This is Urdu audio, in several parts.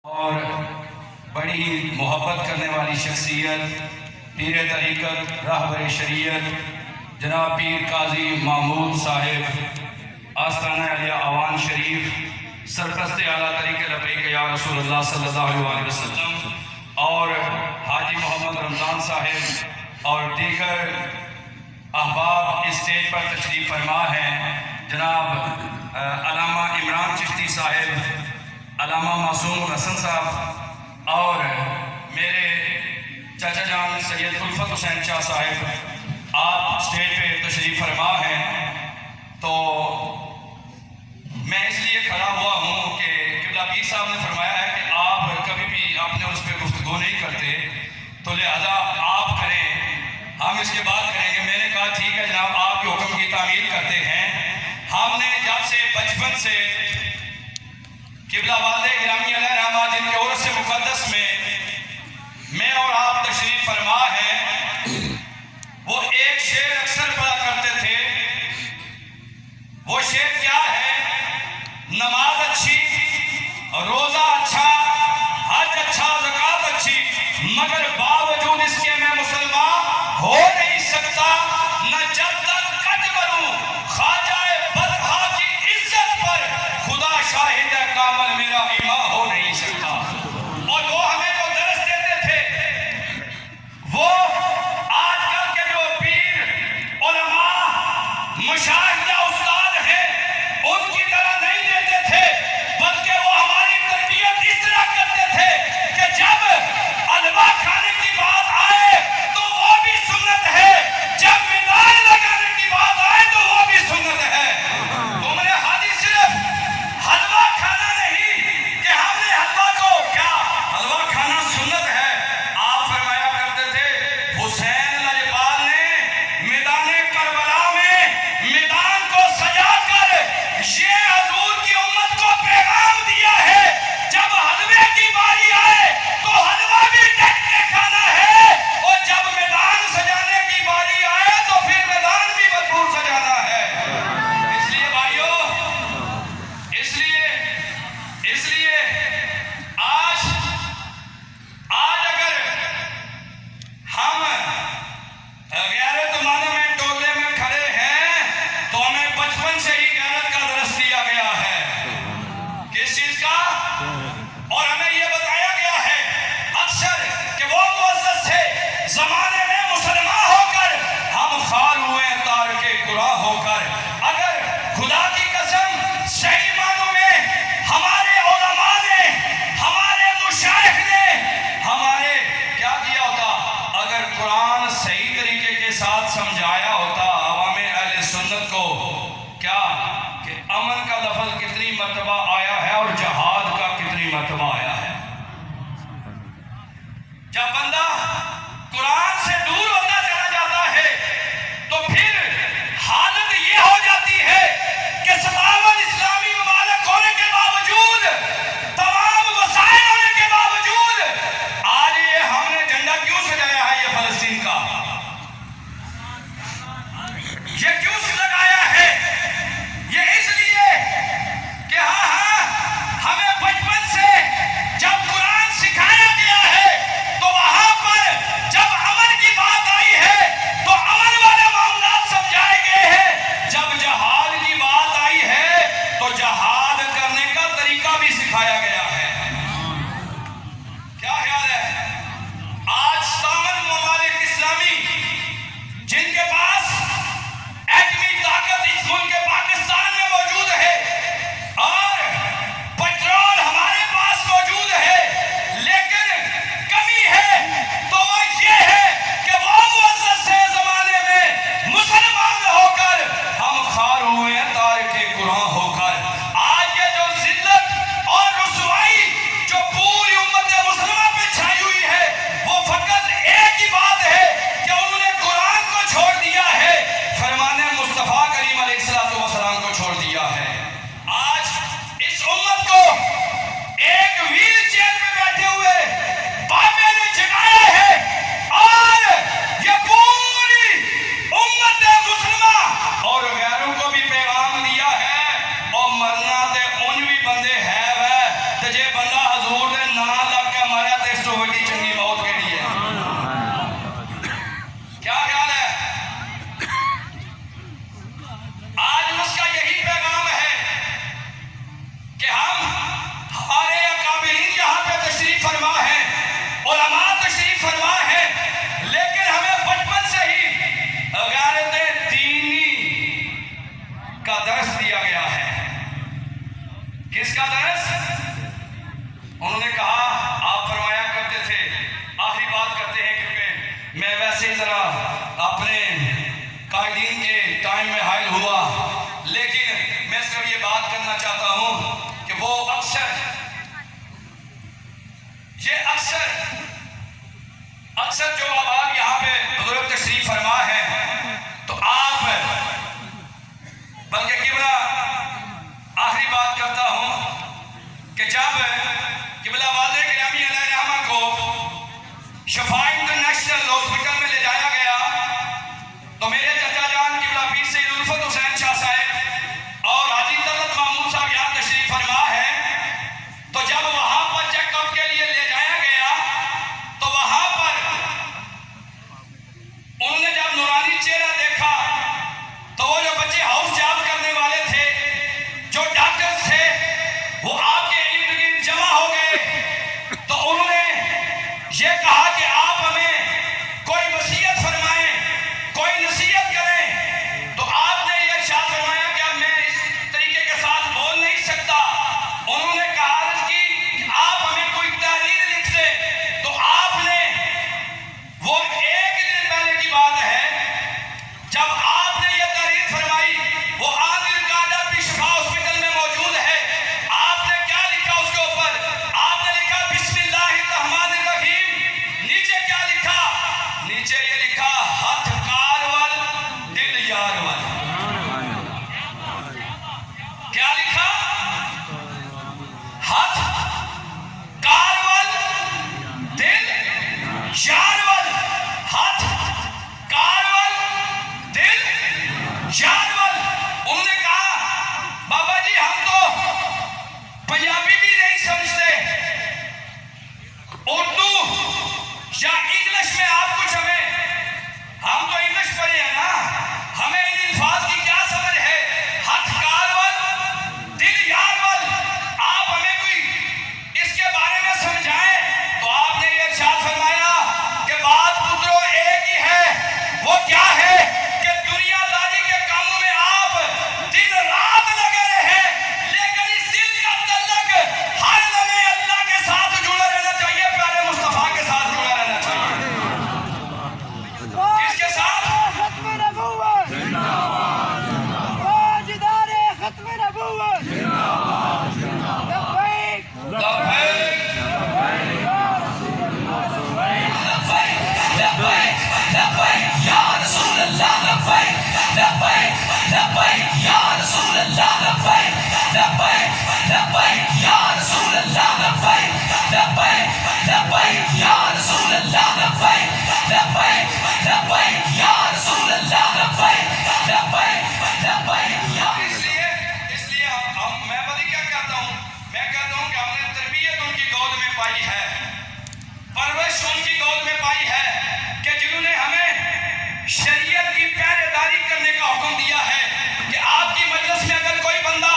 اور بڑی محبت کرنے والی شخصیت پیر طریقت راہبر شریعت جناب پیر قاضی محمود صاحب آستانہ علیہ اوان شریف سرپرست اعلیٰ طریقہ لبیک یا رسول اللہ صلی اللہ علیہ وسلم اور حاجی محمد رمضان صاحب اور دیگر احباب اسٹیج پر تشریف فرما ہیں، جناب علامہ عمران چشتی صاحب، علامہ معصوم الحسن صاحب اور میرے چاچا جان سید الفت حسین شاہ صاحب، آپ اسٹیج پہ تشریف فرما ہیں۔ تو میں اس لیے کھڑا ہوا ہوں کہ قبلہ پیر صاحب نے فرمایا ہے کہ آپ کبھی بھی آپ نے اس پہ گفتگو نہیں کرتے، تو لہذا آپ کریں، ہم اس کے بعد کریں گے۔ میں نے کہا ٹھیک ہے جناب، آپ کے حکم کی تعمیل کرتے ہیں۔ ہم نے جب سے بچپن سے قبلہ والد گرامی علیہ رحمہ جن کے عرس مقدس میں اور آپ تشریف فرما ہیں، وہ ایک شعر اکثر پڑھا کرتے تھے۔ وہ شعر کیا ہے؟ نماز اچھی، روزہ اچھا، حج اچھا، زکوٰۃ اچھی، مگر باوجود اس کے میں مسلمان ہو نہیں سکتا، نہ جب تک کٹ کروں خواجہ بدحا کی عزت پر، خدا شاہد ہے کامل میرا ایمان ہو یہ اکثر جو اب آپ یہاں پہ بزرگ تشریف فرما ہے تو آپ بلکہ قبلہ آخری بات کرتا ہوں کہ جب قبلہ والد گرامی علیہ رحمہ کو شفا انٹرنیشنل ہاسپٹل میں لے جایا گیا تو میرے چچا جان قبلہ پیر سید الفت حسین شاہ صاحب اور حاجی طلعت محمود صاحب یہاں تشریف فرما ہے تو جب وہاں پر چیک اپ کے لیے لے جایا گیا تو وہاں پر انہوں نے جب نورانی چہرہ دیکھا تو وہ جو بچے ہاؤس جاب کرنے والے تھے جو ڈاکٹر تھے وہ آپ کے ارد گرد جمع ہو گئے تو انہوں نے یہ کہا کہ آپ ہمیں کوئی وصیت فرمائیں کوئی نصیحت کریں تو آپ نے یہ ارشاد فرمایا کہ اب میں اس طریقے کے ساتھ بول نہیں سکتا انہوں نے کہا عرض کی کہ آپ ہمیں کوئی تحریر لکھ دیں تو آپ نے وہ ایک دن پہلے کی بات ہے جب آپ نے یہ تحریر فرمائی وہ عادل قادر بھی شفا ہاسپٹل میں موجود ہے آپ نے کیا لکھا اس کے اوپر آپ نے لکھا بسم اللہ الرحمن الرحیم نیچے کیا لکھا نیچے یہ لکھا ہتھ کارول دل یارول کیا لکھا ہتھ کارول دل یارول ہتھ کارول دل یارول انہوں نے کہا بابا جی ہم تو پنجابی بھی نہیں سمجھتے اردو یا انگلش میں آپ کچھ ہمیں ہم تو انگلش پڑھے ہیں نا ہمیں ان الفاظ کی کیا سمجھ ہے ہتھ کارول دل یارول آپ ہمیں کوئی اس کے بارے میں سمجھائیں تو آپ نے یہ ارشاد فرمایا کہ بات پترو ایک ہی ہے وہ کیا ہے کہ دنیا داری کے کاموں میں آپ دن رات لگے رہے لیکن اس دل کا تعلق ہر لمحے اللہ کے ساتھ جڑا رہنا چاہیے پیارے مصطفیٰ کے ساتھ جڑا رہنا چاہیے کس کے ساتھ ختم نبوت تاجدار ختم نبوت لبیک لبیک اس لیے میں پتہ کیا کہتا ہوں میں کہتا ہوں کہ ہم نے تربیت ان کی گود میں پائی ہے پرورش ان کی گود میں پائی ہے کہ جنہوں نے ہمیں شریعت کی پہرے داری کرنے کا حکم دیا ہے کہ آپ کی مجلس میں اگر کوئی بندہ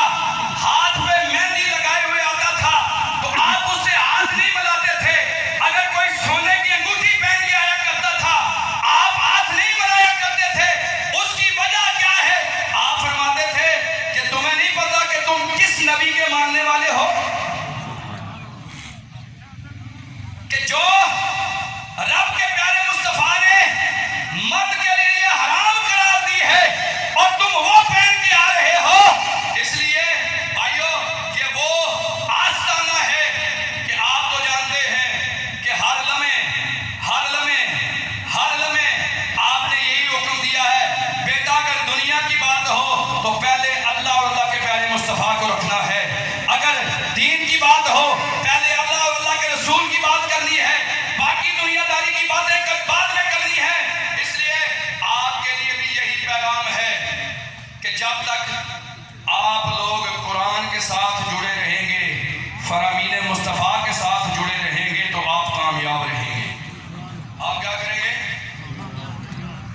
ہاتھ پہ مہندی لگائے ہوئے آتا تھا تو آپ اس سے ہاتھ نہیں ملاتے تھے اگر کوئی سونے کی انگوٹھی پہن کے آیا کرتا تھا آپ ہاتھ نہیں ملایا کرتے تھے اس کی وجہ کیا ہے آپ فرماتے تھے کہ تمہیں نہیں پتا کہ تم کس نبی کے ماننے والے ہو کہ جو رب کے پیارے مصطفیٰ نے مرد کے لیے یہ حرام قرار دی ہے اور تم وہ پہن کے آ رہے ہو اس لیے بھائیو یہ وہ آستانہ ہے کہ آپ تو جانتے ہیں کہ ہر لمحے آپ نے یہی حکم دیا ہے بیٹا اگر دنیا کی بات ہو تو پہلے اللہ اور اللہ کے پیارے مصطفیٰ کو رکھنا ہے اگر دین کی بات ہو پہلے اللہ اور اللہ کے رسول کی بات کرنی ہے باقی دنیا داری کی باتیں بعد میں کرنی ہے اس لیے آپ کے لیے بھی یہی پیغام ہے کہ جب تک آپ لوگ قرآن کے ساتھ جڑے رہیں گے فرامین مصطفیٰ کے ساتھ جڑے رہیں گے تو آپ کامیاب رہیں گے آپ کیا کریں گے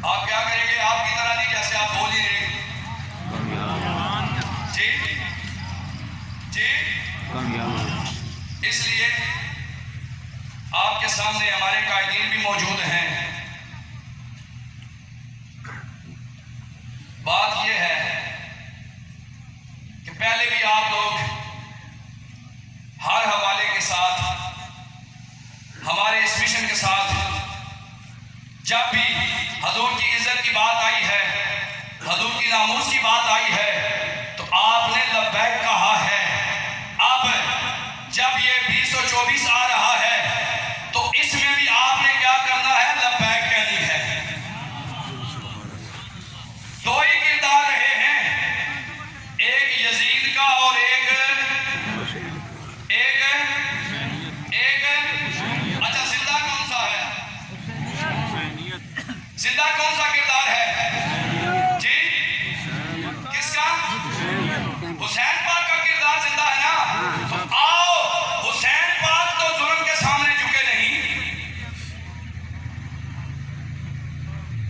آپ کیا کریں گے آپ کی طرح نہیں جیسے آپ بول ہی رہے جی اس لیے آپ کے سامنے ہمارے قائدین بھی موجود ہیں بات یہ ہے کہ پہلے بھی آپ لوگ ہر حوالے کے ساتھ ہمارے اس مشن کے ساتھ جب بھی حضور کی عزت کی بات آئی ہے حضور کی ناموس کی بات آئی ہے تو آپ نے لبیک کہا ہے اب جب یہ 2024 آ رہا ہے ہمارا کون سا کردار ہے جی؟ کس کا؟ حسین پاک کا کردار زندہ ہے نا؟ تو آؤ، حسین پاک تو ظلم کے سامنے جھکے نہیں،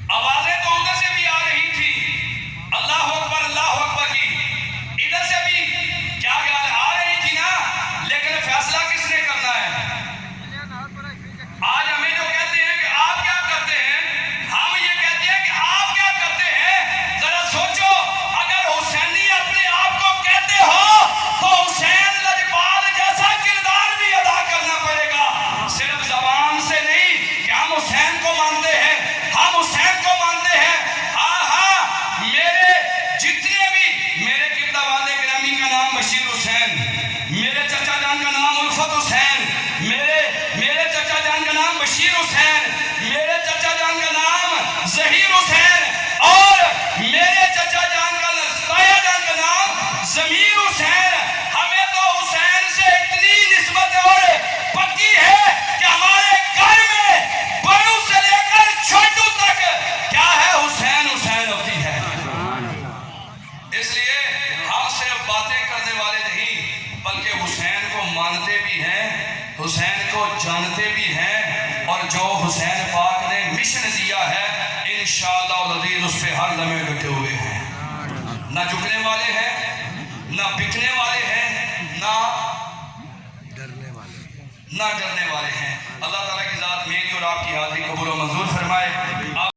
آوازیں تو ادھر سے بھی آ رہی تھی اللہ اکبر کی، ادھر سے بھی کیا آ رہی تھی نا، لیکن فیصلہ کس نے کرنا ہے؟ آج ہمیں جو کہتے ہیں کہ آپ کیا کرتے ہیں، ہم یہ کہتے ہیں کہ آپ کیا کرتے ہیں؟ ذرا سوچو، اگر حسینی اپنے آپ کو کہتے ہو تو حسین لجپال جیسا کردار بھی ادا کرنا پڑے گا، صرف زبان سے نہیں کہ ہم حسین کو مانتے ہیں، ہم حسین کو مانتے ہیں۔ ہاں ہاں، میرے جتنے بھی، میرے قبلہ والد گرامی کا نام بشیر حسین، میرے چچا جان کا نام الفت حسین، میرے چچا جان کا نام بشیر حسین، میرے چچا جان کا نام ظہیر حسین، اور میرے چچا جان کا تایا جان کا نام ضمیر حسین۔ ہمیں تو حسین سے اتنی نسبت اور پکی ہے کہ ہمارے گھر میں بڑوں سے لے کر چھوٹوں تک کیا ہے، حسین حسین ہوتی ہے۔ اس لیے ہم صرف باتیں کرنے والے نہیں بلکہ حسین کو مانتے بھی ہیں، حسین کو جانتے بھی ہیں، اور جو حسین پاک نے مشن دیا ہے انشاءاللہ العزیز اس پہ ہر لمحے ڈٹے ہوئے ہیں، نہ جھکنے والے ہیں، نہ بکنے والے ہیں، نہ ڈرنے والے ہیں۔ اللہ تعالیٰ کی ذات میری اور آپ کی حاضری قبول و منظور فرمائے۔